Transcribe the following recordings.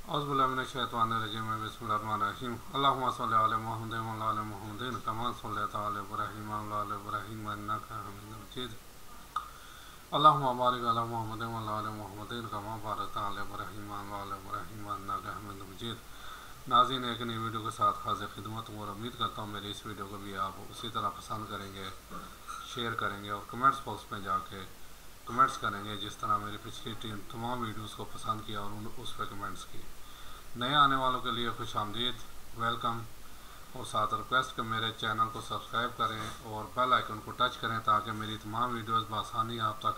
औज़ुबिल्लाहिमिनश्शैतानिर्रजीम बिस्मिल्लाहिर्रहमानिर्रहीम अल्लाहुम्मा सल्लि अला मुहम्मदिन व अला आलि मुहम्मदिन कमा सल्लैता अला इब्राहीम व अला आलि इब्राहीम इन्नका हमीदुम मजीद अल्लाहुम्मा बारिक अला मुहम्मदिन व अला आलि मुहम्मदिन कमा बारकता अला इब्राहीम व अला इब्राहीम इन्नका हमीदुम मजीद। नाज़रीन, एक नई वीडियो के साथ हाज़िर खिदमत हूँ और उम्मीद करता हूँ मेरी इस वीडियो को भी आप उसी तरह पसंद करेंगे, शेयर करेंगे और कमेंट्स बॉक्स में जाके कमेंट्स करेंगे जिस तरह मेरी पिछली टीम तमाम वीडियोस को पसंद किया और उस पर कमेंट्स की। नए आने वालों के लिए खुश आमदीद, वेलकम, और साथ रिक्वेस्ट कि मेरे चैनल को सब्सक्राइब करें और बेल आइकन को टच करें ताकि मेरी तमाम वीडियोस बआसानी आप तक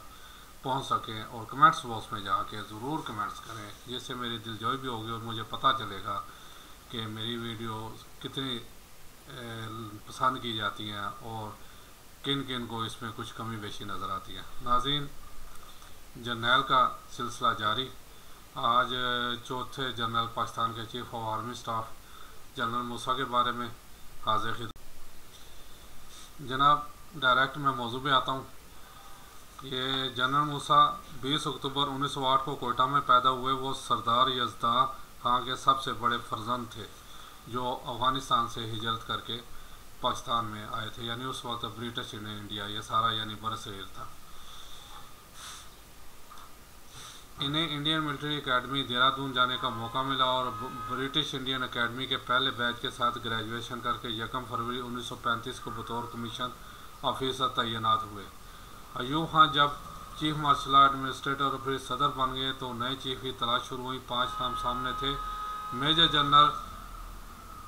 पहुंच सकें। और कमेंट्स बॉक्स में जाके ज़रूर कमेंट्स करें जिससे मेरी दिलजोई भी होगी और मुझे पता चलेगा कि मेरी वीडियो कितनी पसंद की जाती हैं और किन किन को इसमें कुछ कमी बेशी नज़र आती है। नाज़रीन, जर्नैल का सिलसिला जारी। आज चौथे जनरल पाकिस्तान के chief of army staff general Musa के बारे में हाज़िर खिदमत। जनाब, डायरेक्ट मैं मौजू पे आता हूँ। ये जनरल मूसा 20 अक्टूबर 1908 को कोयटा में पैदा हुए। वो सरदार यज़दा खां के सबसे बड़े फर्जंद थे जो अफ़गानिस्तान से हिजरत करके पाकिस्तान में आए थे, यानी उस वक्त ब्रिटिश इंडिया ये सारा यानी बरसगीर था। इन्हें इंडियन मिलिट्री एकेडमी देहरादून जाने का मौका मिला और ब्रिटिश इंडियन एकेडमी के पहले बैच के साथ ग्रेजुएशन करके 1 फरवरी 1935 को बतौर कमीशन ऑफिसर तैनात हुए। अयूब खान जब चीफ मार्शल एडमिनिस्ट्रेटर और फिर सदर बन गए तो नए चीफ की तलाश शुरू हुई। 5 नाम सामने थे। मेजर जनरल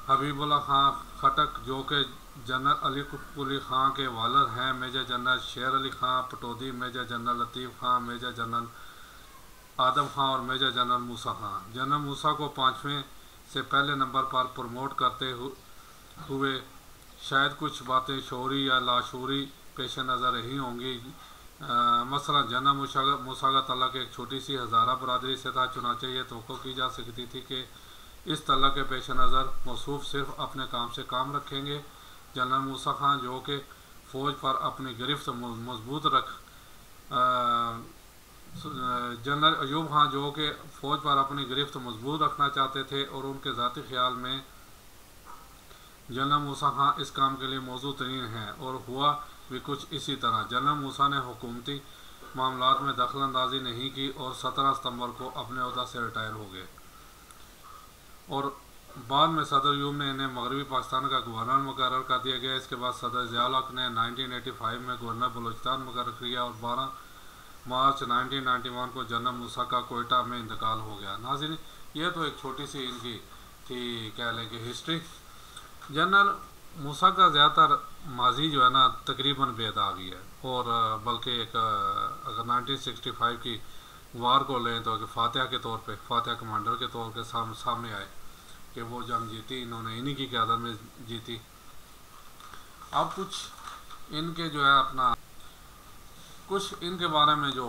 हबीबुल्लाह खां खटक, जो कि जनरल अली कुली खां के वालद हैं। मेजर जनरल शेर अली खां पटौदी, मेजर जनरल लतीफ़ खां, मेजर जनरल आदम खां और मेजर जनरल मूसा खां। जनरल मूसा को 5वें से पहले नंबर पर प्रमोट करते हुए शायद कुछ बातें शौरी या लाशूरी पेश नज़र रही होंगी। मसलन जनरल मूसा का तल्लुक़ एक छोटी सी हज़ारा बरदरी से था, चुनांचे ये तवक्को की जा सकती थी कि इस तल्लुक़ के पेश नज़र मौसूफ सिर्फ अपने काम से काम रखेंगे। जनरल मूसा खां, जो कि फ़ौज पर अपनी गिरफ्त मजबूत जनरल अयूब खां, जो कि फ़ौज पर अपनी गिरफ्त मजबूत रखना चाहते थे और उनके ज़ाती ख्याल में जनरल मूसा खां इस काम के लिए मौजूद तरीन हैं। और हुआ भी कुछ इसी तरह। जनरल मूसा ने हुकूमती मामलात में दखल अंदाजी नहीं की और 17 सितंबर को अपने ओहदा से रिटायर हो गए। और बाद में सदर अयूब ने इन्हें मगरबी पाकिस्तान का गवर्नर मुकर्रर कर दिया गया। इसके बाद सदर ज़िया-उल हक ने 1985 में गवर्नर बलूचिस्तान मुकर्रर किया और 12 मार्च 1991 को जनरल मूसा का कोयटा में इंतकाल हो गया। नाज़रीन, ये तो एक छोटी सी इनकी थी, कह लें कि हिस्ट्री। जनरल मूसा का ज़्यादातर माजी जो है ना तकरीबन बेदागी है और बल्कि एक अगर 1965 की वार को लें तो फातिहा के तौर पे, फातिहा कमांडर के तौर पे सामने आए कि वो जंग जीती, इन्होंने इन्हीं की क़यादत में जीती। अब कुछ इनके जो है अपना कुछ इनके बारे में जो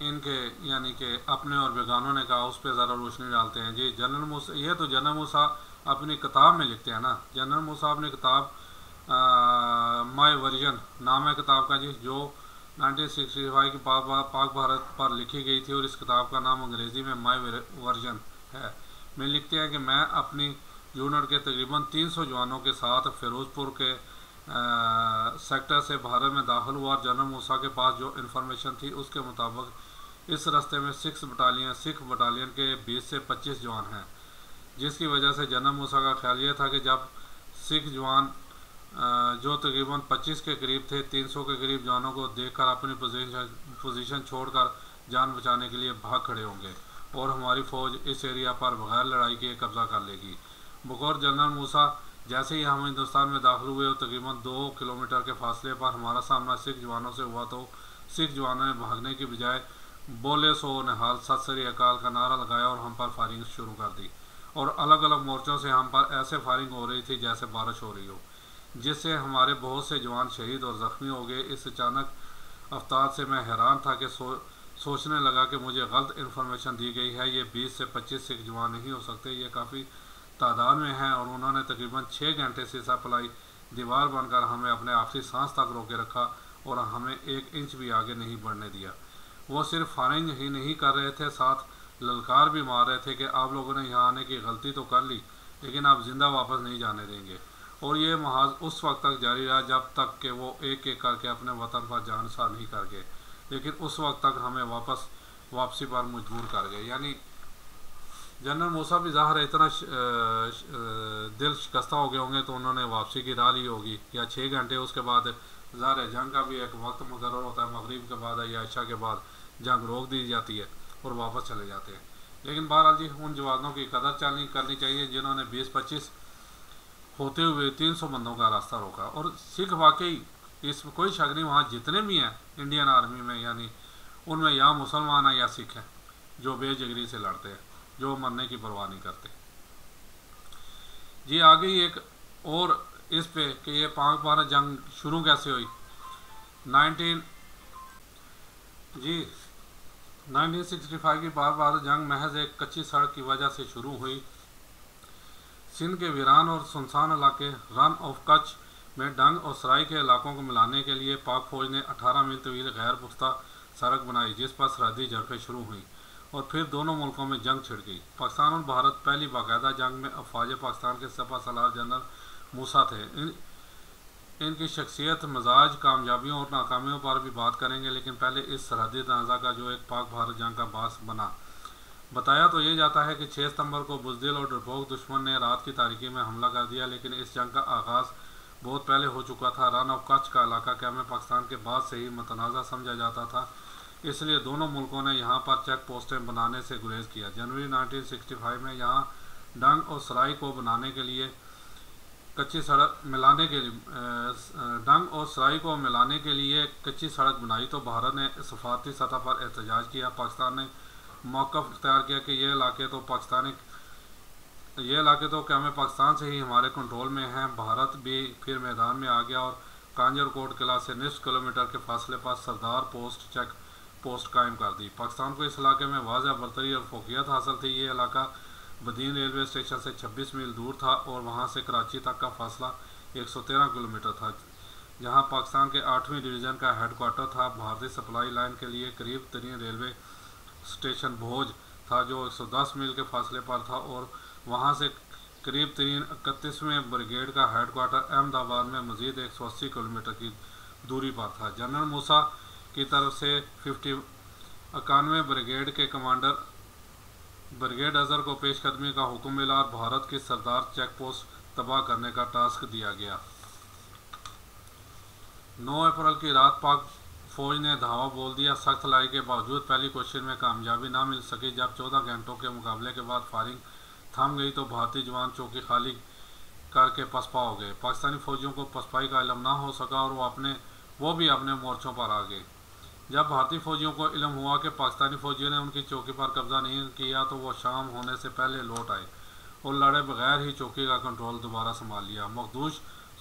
इनके यानी कि अपने और बेगानों ने कहा उस पर ज़रा रोशनी डालते हैं। जी, जनरल मूसा, ये तो जनरल मूसा अपनी किताब में लिखते हैं ना। जनरल मूसा अपनी किताब माय वर्जन नाम है किताब का जी, जो 1965 की पाक भारत पर लिखी गई थी और इस किताब का नाम अंग्रेज़ी में माय वर्जन है। में लिखते हैं कि मैं अपनी यूनिट के तकरीबन 300 जवानों के साथ फिरोजपुर के सेक्टर से भारत में दाखिल हुआ। जनरल मूसा के पास जो इन्फॉर्मेशन थी उसके मुताबिक इस रास्ते में सिख बटालियन के 20 से 25 जवान हैं, जिसकी वजह से जनरल मूसा का ख्याल यह था कि जब सिख जवान जो तकरीबन 25 के करीब थे 300 के करीब जवानों को देखकर अपनी पोजीशन छोड़कर जान बचाने के लिए भाग खड़े होंगे और हमारी फ़ौज इस एरिया पर बगैर लड़ाई के कब्जा कर लेगी। बकौर जनरल मूसा जैसे ही हम हिंदुस्तान में दाखिल हुए और तकरीबन 2 किलोमीटर के फासले पर हमारा सामना सिख जवानों से हुआ तो सिख जवानों ने भागने की बजाय बोले सो निहाल सत श्री अकाल का नारा लगाया और हम पर फायरिंग शुरू कर दी। और अलग अलग मोर्चों से हम पर ऐसे फायरिंग हो रही थी जैसे बारिश हो रही हो, जिससे हमारे बहुत से जवान शहीद और ज़ख्मी हो गए। इस अचानक अवतार से मैं हैरान था कि सोचने लगा कि मुझे गलत इन्फॉर्मेशन दी गई है। ये 20 से 25 सिख जवान नहीं हो सकते, ये काफ़ी तादाद में हैं। और उन्होंने तकरीबन 6 घंटे सीसा पलाई दीवार बनकर हमें अपने आखिरी सांस तक रोके रखा और हमें 1 इंच भी आगे नहीं बढ़ने दिया। वो सिर्फ फायरिंग ही नहीं कर रहे थे, साथ ललकार भी मार रहे थे कि आप लोगों ने यहाँ आने की गलती तो कर ली, लेकिन आप ज़िंदा वापस नहीं जाने देंगे। और ये महाज उस वक्त तक जारी रहा जब तक कि वो एक एक करके अपने वतन पर जान सा नहीं कर गए, लेकिन उस वक्त तक हमें वापसी पर मजबूर कर गए। यानी जनरल मूसा भी ज़ाहिर है इतना दिल शिकस्ता हो गए होंगे तो उन्होंने वापसी की राह ली होगी, या 6 घंटे उसके बाद ज़ाहिर है जंग का भी एक वक्त मुकर्रर होता है, मगरिब के बाद या इशा के बाद जंग रोक दी जाती है और वापस चले जाते हैं। लेकिन बहरहाल जी उन जवानों की कदर करनी चाहिए जिन्होंने 20-25 होते हुए 300 बंदों का रास्ता रोका। और सिख वाकई इसमें कोई शक नहीं, वहाँ जितने भी हैं इंडियन आर्मी में, यानी उनमें या मुसलमान हैं या सिख हैं जो बेजिगरी से लड़ते हैं, जो मरने की परवाह नहीं करते। जी आगे ही एक और इस पे कि ये पाक भारत जंग शुरू कैसे हुई। 1965 की पाक भारत जंग महज एक कच्ची सड़क की वजह से शुरू हुई। सिंध के वीरान और सुनसान इलाके रन ऑफ कच्छ में डंग और सराय के इलाकों को मिलाने के लिए पाक फौज ने 18 मील तवील गैर पुख्ता सड़क बनाई, जिस पर सरहदी झड़पें शुरू हुई और फिर दोनों मुल्कों में जंग छिड़ गई। पाकिस्तान और भारत पहली बाकायदा जंग में अफवाज पाकिस्तान के सपा सलार जनरल मूसा थे। इनकी शख्सियत, मजाज, कामयाबियों और नाकामियों पर भी बात करेंगे, लेकिन पहले इस सरहदी तनाज़ा का जो एक पाक भारत जंग का बास बना। बताया तो ये जाता है कि 6 सितंबर को बुज़दिल और डरपोक दुश्मन ने रात की तारीकी में हमला कर दिया, लेकिन इस जंग का आगाज़ बहुत पहले हो चुका था। रन ऑफ कच्छ का इलाका क्या में पाकिस्तान के बाद से ही मतनाज़ा समझा जाता था, इसलिए दोनों मुल्कों ने यहाँ पर चेक पोस्टें बनाने से गुरेज किया। जनवरी 1965 में यहाँ डंग और सराय को बनाने के लिए कच्ची सड़क मिलाने के लिए डंग और सराय को मिलाने के लिए कच्ची सड़क बनाई तो भारत ने सफारती सतह पर एहतजाज किया। पाकिस्तान ने मौक़िफ़ इख्तियार किया कि ये इलाके तो क्या में पाकिस्तान से ही हमारे कंट्रोल में हैं। भारत भी फिर मैदान में आ गया और कांजरकोट किला से निस्फ किलोमीटर के फासले पर सरदार चेक पोस्ट कायम कर दी। पाकिस्तान को इस इलाके में वाज़ह बरतरी और फोकियत हासिल थी। ये इलाका बदीन रेलवे स्टेशन से 26 मील दूर था और वहाँ से कराची तक का फासला 113 किलोमीटर था, जहाँ पाकिस्तान के 8वीं डिवीज़न का हेडक्वार्टर था। भारतीय सप्लाई लाइन के लिए करीब तरीन रेलवे स्टेशन भोज था जो 110 मील के फासले पर था और वहाँ से करीब तरीन 31वें ब्रिगेड का हेडक्वार्टर अहमदाबाद में मज़ीद 180 किलोमीटर की दूरी पर था। जनरल मूसा की तरफ से 91वें ब्रिगेड के कमांडर ब्रिगेड अजहर को पेशकदमी का हुक्म मिला और भारत की सरदार चेक पोस्ट तबाह करने का टास्क दिया गया। 9 अप्रैल की रात पाक फौज ने धावा बोल दिया। सख्त लड़ाई के बावजूद पहली कोशिश में कामयाबी ना मिल सकी। जब 14 घंटों के मुकाबले के बाद फायरिंग थम गई तो भारतीय जवान चौकी खाली करके पसपा हो गए। पाकिस्तानी फौजियों को पसपाई का इल्म ना हो सका और वो भी अपने मोर्चों पर आ गए। जब भारतीय फौजियों को इल्म हुआ कि पाकिस्तानी फौजियों ने उनकी चौकी पर कब्जा नहीं किया तो वो शाम होने से पहले लौट आए और लड़े बगैर ही चौकी का कंट्रोल दोबारा संभाल लिया। मखदूश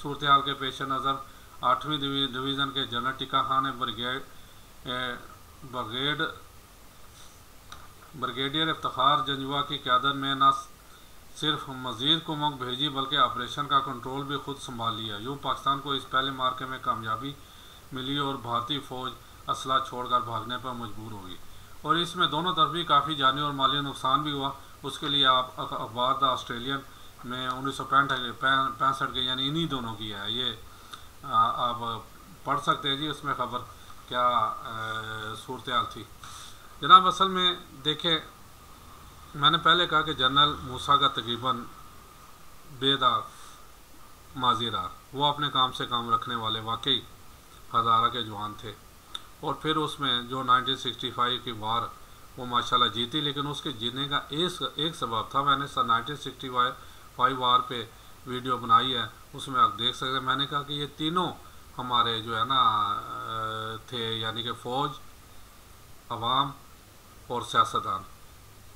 सूरत हाल के पेश नज़र 8वीं डिवीज़न के जनरल टिक्का खान ने ब्रिगेडियर इफ्तिखार जंजुआ की क़यादत में न सिर्फ मज़ीद कुमक भेजी बल्कि ऑपरेशन का कंट्रोल भी खुद संभाल लिया। यूँ पाकिस्तान को इस पहले मार्के में कामयाबी मिली और भारतीय फ़ौज असला छोड़कर भागने पर मजबूर होगी और इसमें दोनों तरफ भी काफ़ी जानी और माली नुकसान भी हुआ। उसके लिए आप अखबार द ऑस्ट्रेलियन में 1965 के यानी इन्हीं दोनों की है, ये आप पढ़ सकते हैं जी, उसमें ख़बर क्या सूरत हाल थी जनाब। असल में देखें, मैंने पहले कहा कि जनरल मूसा का तकरीबन बेदाग माजी रहा, वो अपने काम से काम रखने वाले वाकई हज़ारा के जवान थे और फिर उसमें जो 1965 की वार वो माशाल्लाह जीती, लेकिन उसके जीतने का एक सबब था। मैंने 1965 वार पे वीडियो बनाई है, उसमें आप देख सकते हैं। मैंने कहा कि ये तीनों हमारे जो है ना थे, यानी कि फ़ौज, अवाम और सियासतदान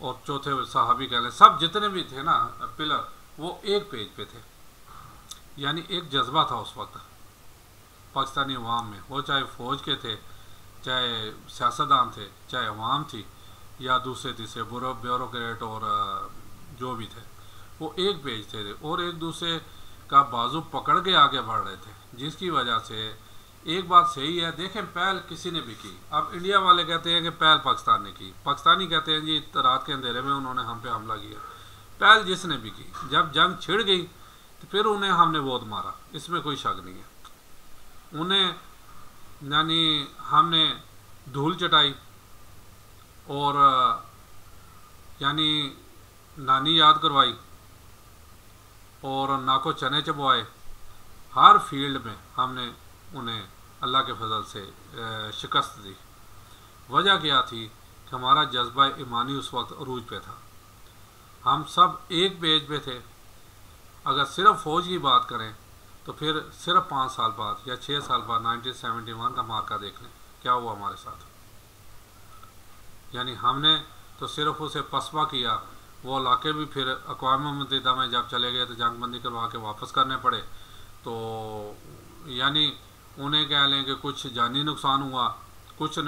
और चौथे साहबी कह लें, सब जितने भी थे ना पिलर, वो एक पेज पे थे। यानी एक जज्बा था उस वक्त पाकिस्तानी अवाम में, वो चाहे फ़ौज के थे, चाहे सियासतदान थे, चाहे अवाम थी या दूसरे तीसरे ब्यूरोक्रेट और जो भी थे, वो एक पेज थे और एक दूसरे का बाजू पकड़ के आगे बढ़ रहे थे, जिसकी वजह से एक बात सही है, देखें पहल किसी ने भी की। अब इंडिया वाले कहते हैं कि पहल पाकिस्तान ने की, पाकिस्तानी कहते हैं जी रात के अंधेरे में उन्होंने हम पे हमला किया। पहल जिसने भी की, जब जंग छिड़ गई तो फिर उन्हें हमने बहुत मारा, इसमें कोई शक नहीं है। उन्हें यानी हमने धूल चटाई और यानी नानी याद करवाई और नाको चने चबवाए। हर फील्ड में हमने उन्हें अल्लाह के फजल से शिकस्त दी। वजह क्या थी कि हमारा जज्बा ईमानी उस वक्त अरूज पे था, हम सब एक पेज पे थे। अगर सिर्फ फ़ौज की बात करें तो फिर सिर्फ 5 साल बाद या 6 साल बाद 1971 का मार्का देख लें क्या हुआ हमारे साथ। यानी हमने तो सिर्फ उसे पसवा किया, वो इलाके भी फिर अक़वाम मुत्तहिदा में जब चले गए तो जंगबंदी करवा के वापस करने पड़े। तो यानी उन्हें कह लें कि कुछ जानी नुकसान हुआ, कुछ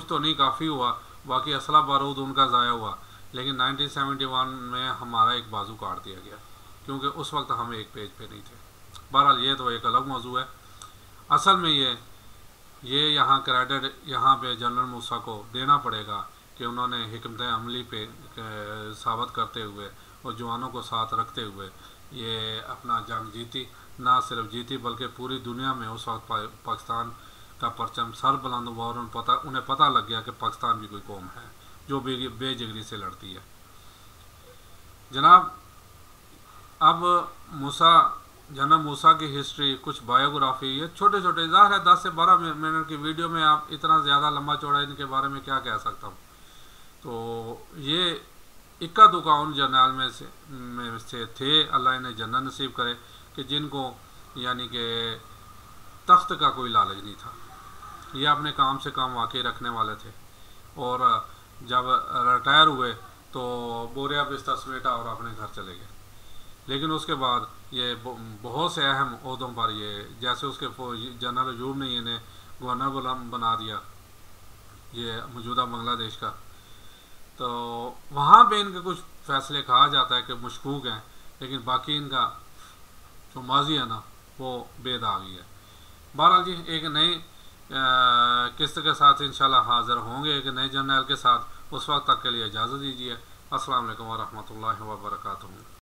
तो नहीं काफ़ी हुआ, बाकी असला बारूद उनका ज़ाया हुआ। लेकिन 1971 में हमारा एक बाजू काट दिया गया क्योंकि उस वक्त हम एक पेज पे नहीं थे। बहरहाल ये तो एक अलग मौजू है। असल में ये यहाँ क्रेडिट यहाँ पे जनरल मूसा को देना पड़ेगा कि उन्होंने हिकमत अमली पे साबित करते हुए और जवानों को साथ रखते हुए ये अपना जंग जीती। ना सिर्फ जीती बल्कि पूरी दुनिया में उस वक्त पाकिस्तान का परचम सर बुलंद हुआ और उन्हें पता लग गया कि पाकिस्तान भी कोई कौम है जो बेजिगरी से लड़ती है। जनाब, अब जनरल मूसा की हिस्ट्री, कुछ बायोग्राफी, ये छोटे छोटे ज़ाहिर है 10 से 12 मिनट की वीडियो में आप इतना ज़्यादा लंबा चौड़ा इनके बारे में क्या कह सकता हूँ। तो ये इक्का दुक्का उन जर्नल में से थे, अल्लाह इन्हें जन्नत नसीब करे, कि जिनको यानी कि तख्त का कोई लालच नहीं था। ये अपने काम से काम वाकई रखने वाले थे और जब रिटायर हुए तो बोरिया बिस्तर समेटा और अपने घर चले गए। लेकिन उसके बाद ये बहुत से अहम ओहदों पर ये, जैसे उसके जनरल अयूब ने इन्हें गवर्नर बना दिया ये मौजूदा बांग्लादेश का, तो वहाँ पे इनके कुछ फैसले कहा जाता है कि मशकूक हैं, लेकिन बाकी इनका जो माजी है ना वो बेदागी है। बहरहाल जी, एक नई किस्त के साथ इंशाल्लाह हाज़िर होंगे, एक नए जर्नल के साथ। उस वक्त तक के लिए इजाज़त दीजिए। अस्सलाम वालेकुम व रहमतुल्लाहि व बरकातुहू।